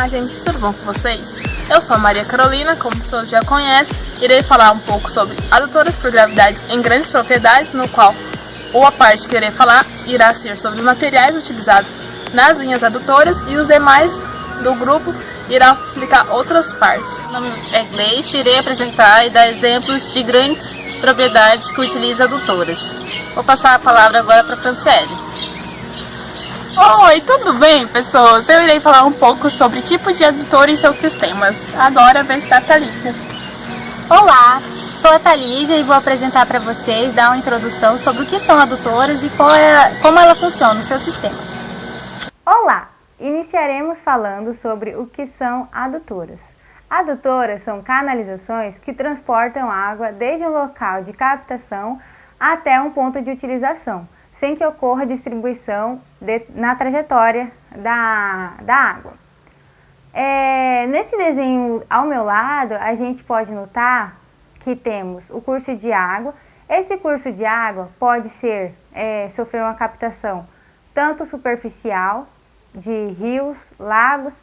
Olá, gente, tudo bom com vocês? Eu sou a Maria Carolina, como todos já conhecem, irei falar um pouco sobre adutoras por gravidade em grandes propriedades, no qual a parte que irei falar irá ser sobre os materiais utilizados nas linhas adutoras e os demais do grupo irão explicar outras partes. Meu nome é Gleice, irei apresentar e dar exemplos de grandes propriedades que utilizam adutoras. Vou passar a palavra agora para a Franciele. Oi, tudo bem, pessoas? Eu irei falar um pouco sobre tipos de adutor e seus sistemas. Agora, a vez da Thalícia. Olá, sou a Thalísia e vou apresentar para vocês, dar uma introdução sobre o que são adutoras e como ela funciona no seu sistema. Olá, iniciaremos falando sobre o que são adutoras. Adutoras são canalizações que transportam água desde um local de captação até um ponto de utilização, sem que ocorra distribuição na trajetória da água. Nesse desenho ao meu lado, a gente pode notar que temos o curso de água. Esse curso de água pode sofrer uma captação tanto superficial, de rios, lagos,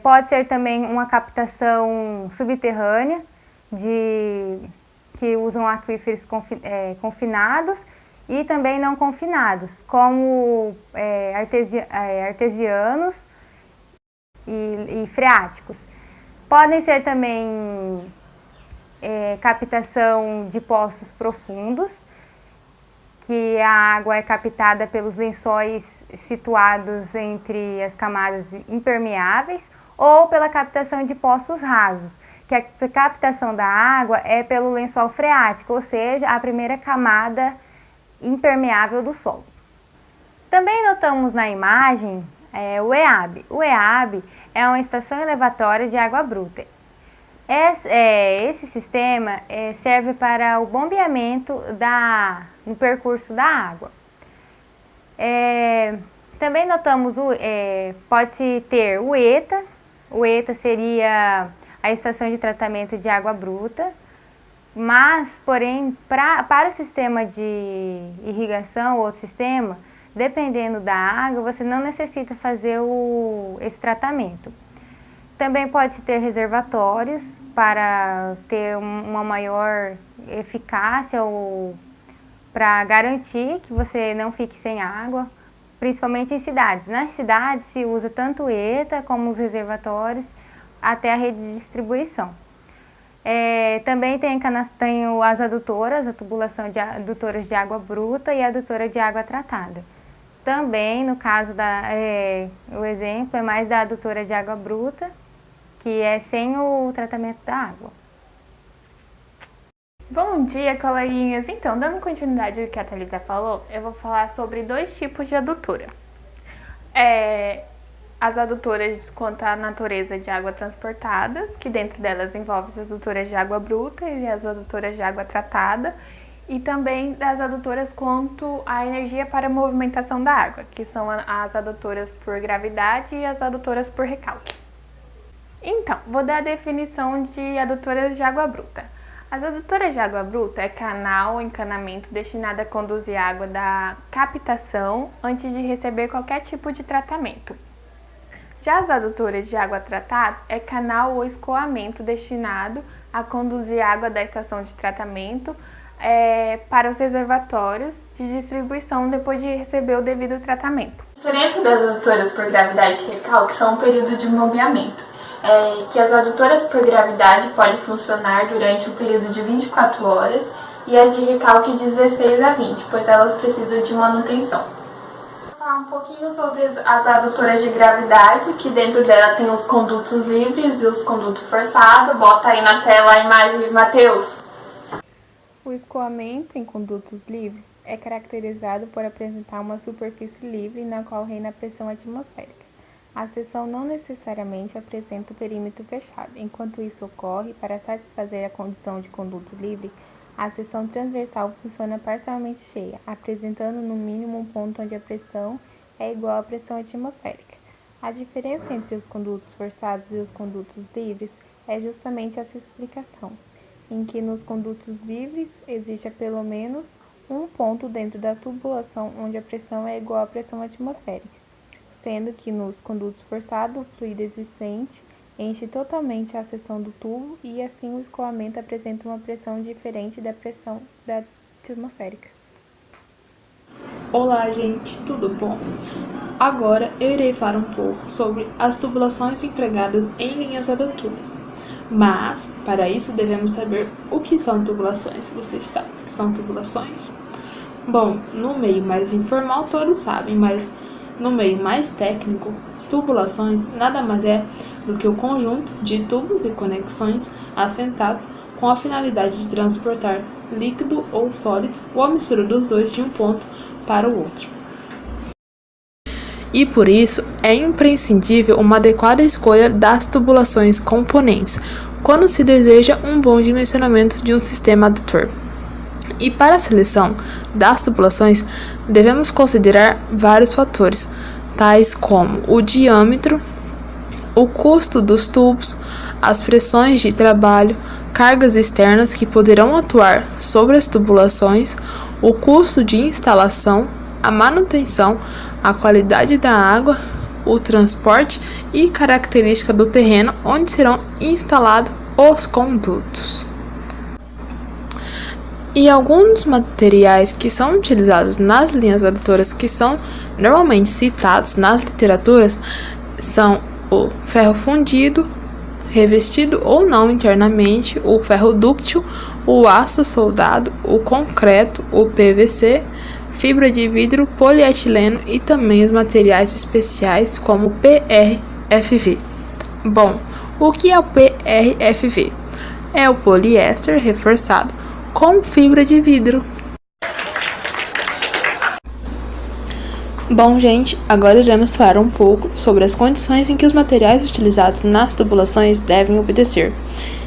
pode ser também uma captação subterrânea, que usam aquíferos confinados, e também não confinados, como artesianos e freáticos. Podem ser também captação de poços profundos, que a água é captada pelos lençóis situados entre as camadas impermeáveis, ou pela captação de poços rasos, que a captação da água é pelo lençol freático, ou seja, a primeira camada impermeável do solo. Também notamos na imagem o EAB. O EAB é uma estação elevatória de água bruta. Esse sistema serve para o bombeamento no percurso da água. Também notamos, pode-se ter o ETA. O ETA seria a estação de tratamento de água bruta. Mas, porém, para o sistema de irrigação ou outro sistema, dependendo da água, você não necessita fazer esse tratamento. Também pode-se ter reservatórios para ter uma maior eficácia ou para garantir que você não fique sem água, principalmente em cidades. Nas cidades se usa tanto o ETA como os reservatórios até a rede de distribuição. Também tem as adutoras, a tubulação de adutoras de água bruta e a adutora de água tratada. Também, no caso o exemplo é mais da adutora de água bruta, que é sem o tratamento da água. Bom dia, coleguinhas! Então, dando continuidade ao que a Thalita falou, eu vou falar sobre dois tipos de adutora. As adutoras quanto à natureza de água transportadas, que dentro delas envolve as adutoras de água bruta e as adutoras de água tratada, e também das adutoras quanto à energia para a movimentação da água, que são as adutoras por gravidade e as adutoras por recalque. Então, vou dar a definição de adutoras de água bruta. As adutoras de água bruta é canal ou encanamento destinado a conduzir água da captação antes de receber qualquer tipo de tratamento. Já as adutoras de água tratada é canal ou escoamento destinado a conduzir água da estação de tratamento para os reservatórios de distribuição depois de receber o devido tratamento. A diferença das adutoras por gravidade e recalque são um período de bombeamento, que as adutoras por gravidade podem funcionar durante um período de 24 horas e as de recalque de 16 a 20, pois elas precisam de manutenção. Falar um pouquinho sobre as adutoras de gravidade, que dentro dela tem os condutos livres e os condutos forçados. Bota aí na tela a imagem, Matheus. O escoamento em condutos livres é caracterizado por apresentar uma superfície livre na qual reina a pressão atmosférica. A seção não necessariamente apresenta o perímetro fechado. Enquanto isso ocorre, para satisfazer a condição de conduto livre, a seção transversal funciona parcialmente cheia, apresentando no mínimo um ponto onde a pressão é igual à pressão atmosférica. A diferença entre os condutos forçados e os condutos livres é justamente essa explicação, em que nos condutos livres existe pelo menos um ponto dentro da tubulação onde a pressão é igual à pressão atmosférica, sendo que nos condutos forçados o fluido existente enche totalmente a seção do tubo e assim o escoamento apresenta uma pressão diferente da pressão atmosférica. Olá, gente, tudo bom? Agora eu irei falar um pouco sobre as tubulações empregadas em linhas adutoras. Mas, para isso, devemos saber o que são tubulações. Vocês sabem o que são tubulações? Bom, no meio mais informal todos sabem, mas no meio mais técnico, tubulações nada mais é do que o conjunto de tubos e conexões assentados com a finalidade de transportar líquido ou sólido ou a mistura dos dois de um ponto para o outro. E por isso é imprescindível uma adequada escolha das tubulações componentes, quando se deseja um bom dimensionamento de um sistema adutor. E para a seleção das tubulações, devemos considerar vários fatores, tais como o diâmetro, o custo dos tubos, as pressões de trabalho, cargas externas que poderão atuar sobre as tubulações, o custo de instalação, a manutenção, a qualidade da água, o transporte e característica do terreno onde serão instalados os condutos. E alguns materiais que são utilizados nas linhas adutoras que são normalmente citados nas literaturas são o ferro fundido, revestido ou não internamente, o ferro dúctil, o aço soldado, o concreto, o PVC, fibra de vidro, polietileno e também os materiais especiais como o PRFV. Bom, o que é o PRFV? É o poliéster reforçado com fibra de vidro. Bom, gente, agora iremos falar um pouco sobre as condições em que os materiais utilizados nas tubulações devem obedecer.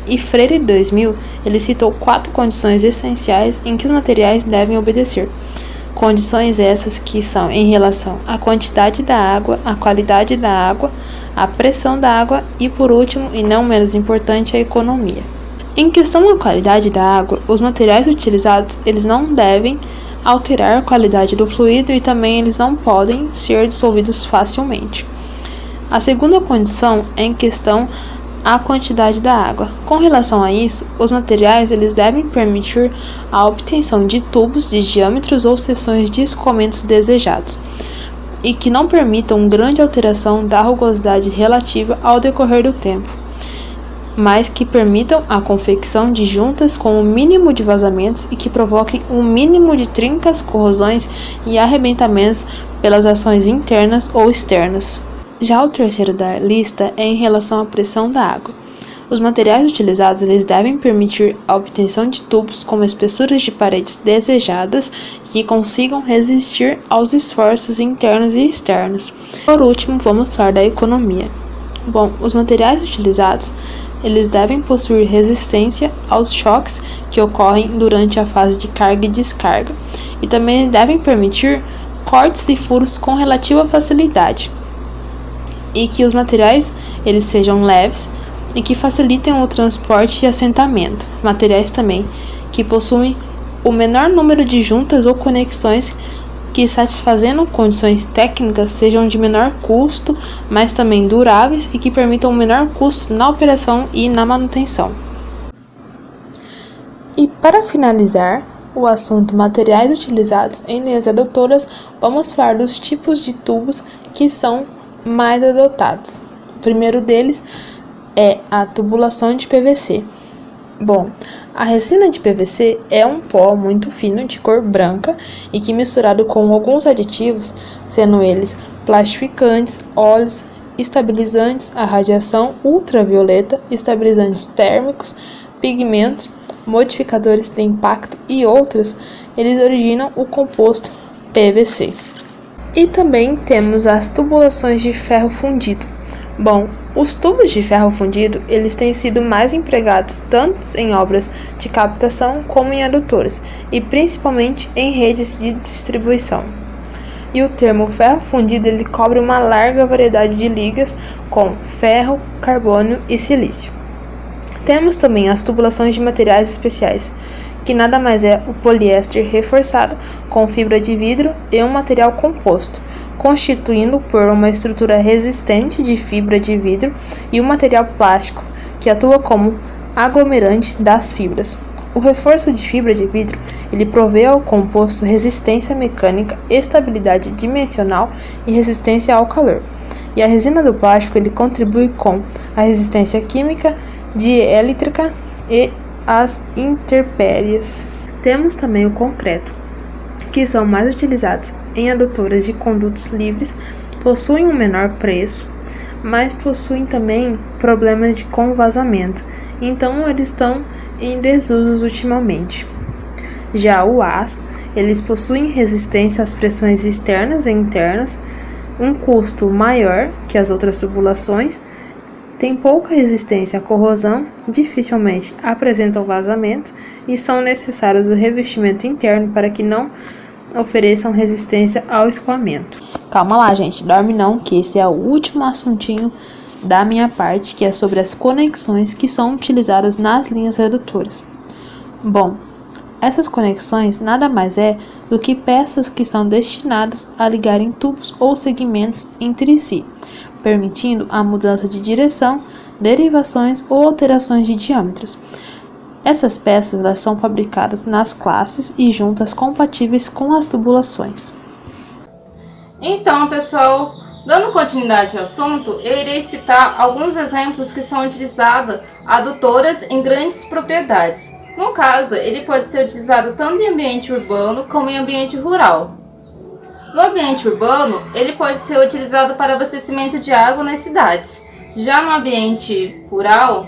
E Freire 2000, ele citou 4 condições essenciais em que os materiais devem obedecer. Condições essas que são em relação à quantidade da água, à qualidade da água, à pressão da água e, por último, e não menos importante, a economia. Em questão à qualidade da água, os materiais utilizados, eles não devem alterar a qualidade do fluido e também eles não podem ser dissolvidos facilmente. A segunda condição é em questão à quantidade da água. Com relação a isso, os materiais eles devem permitir a obtenção de tubos de diâmetros ou seções de escoamentos desejados e que não permitam grande alteração da rugosidade relativa ao decorrer do tempo, mas que permitam a confecção de juntas com o mínimo de vazamentos e que provoquem um mínimo de trincas, corrosões e arrebentamentos pelas ações internas ou externas. Já o terceiro da lista é em relação à pressão da água. Os materiais utilizados eles devem permitir a obtenção de tubos com espessuras de paredes desejadas que consigam resistir aos esforços internos e externos. Por último, vamos falar da economia. Bom, os materiais utilizados eles devem possuir resistência aos choques que ocorrem durante a fase de carga e descarga e também devem permitir cortes e furos com relativa facilidade e que os materiais eles sejam leves e que facilitem o transporte e assentamento. Materiais também que possuem o menor número de juntas ou conexões que, satisfazendo condições técnicas, sejam de menor custo, mas também duráveis e que permitam um menor custo na operação e na manutenção. E para finalizar o assunto materiais utilizados em linhas adutoras, vamos falar dos tipos de tubos que são mais adotados. O primeiro deles é a tubulação de PVC. Bom, a resina de PVC é um pó muito fino de cor branca e que, misturado com alguns aditivos, sendo eles plastificantes, óleos, estabilizantes, a radiação ultravioleta, estabilizantes térmicos, pigmentos, modificadores de impacto e outros, eles originam o composto PVC. E também temos as tubulações de ferro fundido. Bom, os tubos de ferro fundido, eles têm sido mais empregados tanto em obras de captação como em adutoras, e principalmente em redes de distribuição. E o termo ferro fundido, ele cobre uma larga variedade de ligas com ferro, carbono e silício. Temos também as tubulações de materiais especiais, que nada mais é o poliéster reforçado com fibra de vidro e um material composto, constituindo por uma estrutura resistente de fibra de vidro e um material plástico que atua como aglomerante das fibras. O reforço de fibra de vidro ele provê ao composto resistência mecânica, estabilidade dimensional e resistência ao calor. E a resina do plástico ele contribui com a resistência química, dielétrica e as intempéries. Temos também o concreto, que são mais utilizados em adutoras de condutos livres, possuem um menor preço, mas possuem também problemas com vazamento, então eles estão em desuso ultimamente. Já o aço, eles possuem resistência às pressões externas e internas, um custo maior que as outras tubulações, tem pouca resistência à corrosão, dificilmente apresentam vazamentos e são necessários o revestimento interno para que não ofereçam resistência ao escoamento. Calma lá, gente, dorme não, que esse é o último assuntinho da minha parte, que é sobre as conexões que são utilizadas nas linhas redutoras. Bom, essas conexões nada mais é do que peças que são destinadas a ligarem tubos ou segmentos entre si, permitindo a mudança de direção, derivações ou alterações de diâmetros. Essas peças elas são fabricadas nas classes e juntas compatíveis com as tubulações. Então, pessoal, dando continuidade ao assunto, eu irei citar alguns exemplos que são utilizados adutoras em grandes propriedades. No caso, ele pode ser utilizado tanto em ambiente urbano como em ambiente rural. No ambiente urbano, ele pode ser utilizado para abastecimento de água nas cidades. Já no ambiente rural,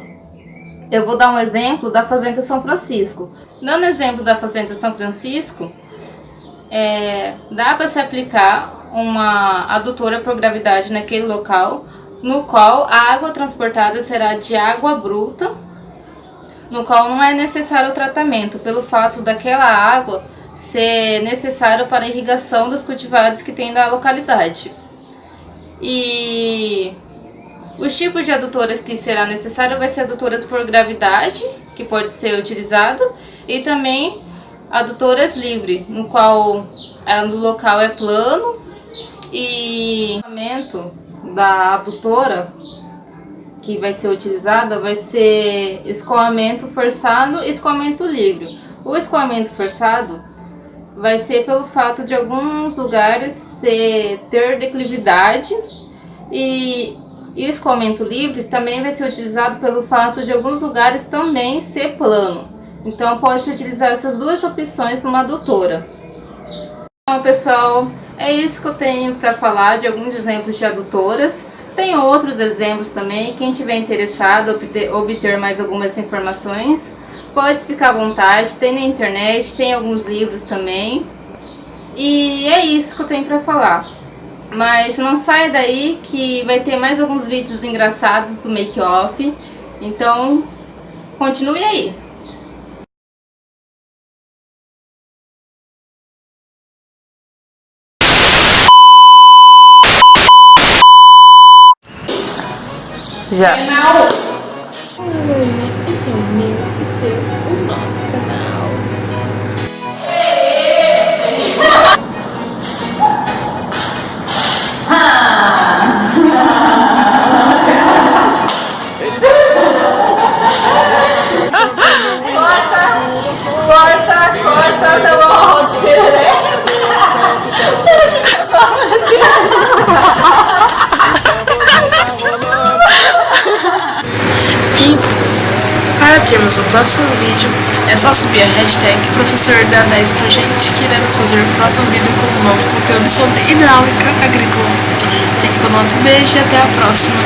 eu vou dar um exemplo da Fazenda São Francisco. Dando exemplo da Fazenda São Francisco, dá para se aplicar uma adutora por gravidade naquele local, no qual a água transportada será de água bruta, no qual não é necessário o tratamento, pelo fato daquela água ser necessário para a irrigação dos cultivares que tem da localidade. E os tipos de adutoras que será necessário vai ser adutoras por gravidade, que pode ser utilizado, e também adutoras livres, no qual o local é plano e o escoamento da adutora que vai ser utilizada vai ser escoamento forçado e escoamento livre. O escoamento forçado vai ser pelo fato de alguns lugares ter declividade e o escoamento livre também vai ser utilizado pelo fato de alguns lugares também ser plano. Então pode-se utilizar essas duas opções numa adutora. Então, pessoal, é isso que eu tenho para falar de alguns exemplos de adutoras. Tem outros exemplos também. Quem tiver interessado em obter mais algumas informações, pode ficar à vontade. Tem na internet, tem alguns livros também. E é isso que eu tenho para falar. Mas não saia daí que vai ter mais alguns vídeos engraçados do make-off. Então, continue aí. Já. Esse é o meu, o seu, o nosso canal. Corta, tá bom, né? Para termos o próximo vídeo, é só subir a hashtag professor dá 10 pra gente, que iremos fazer o próximo vídeo com um novo conteúdo sobre hidráulica agrícola. Esse foi o nosso beijo e até a próxima!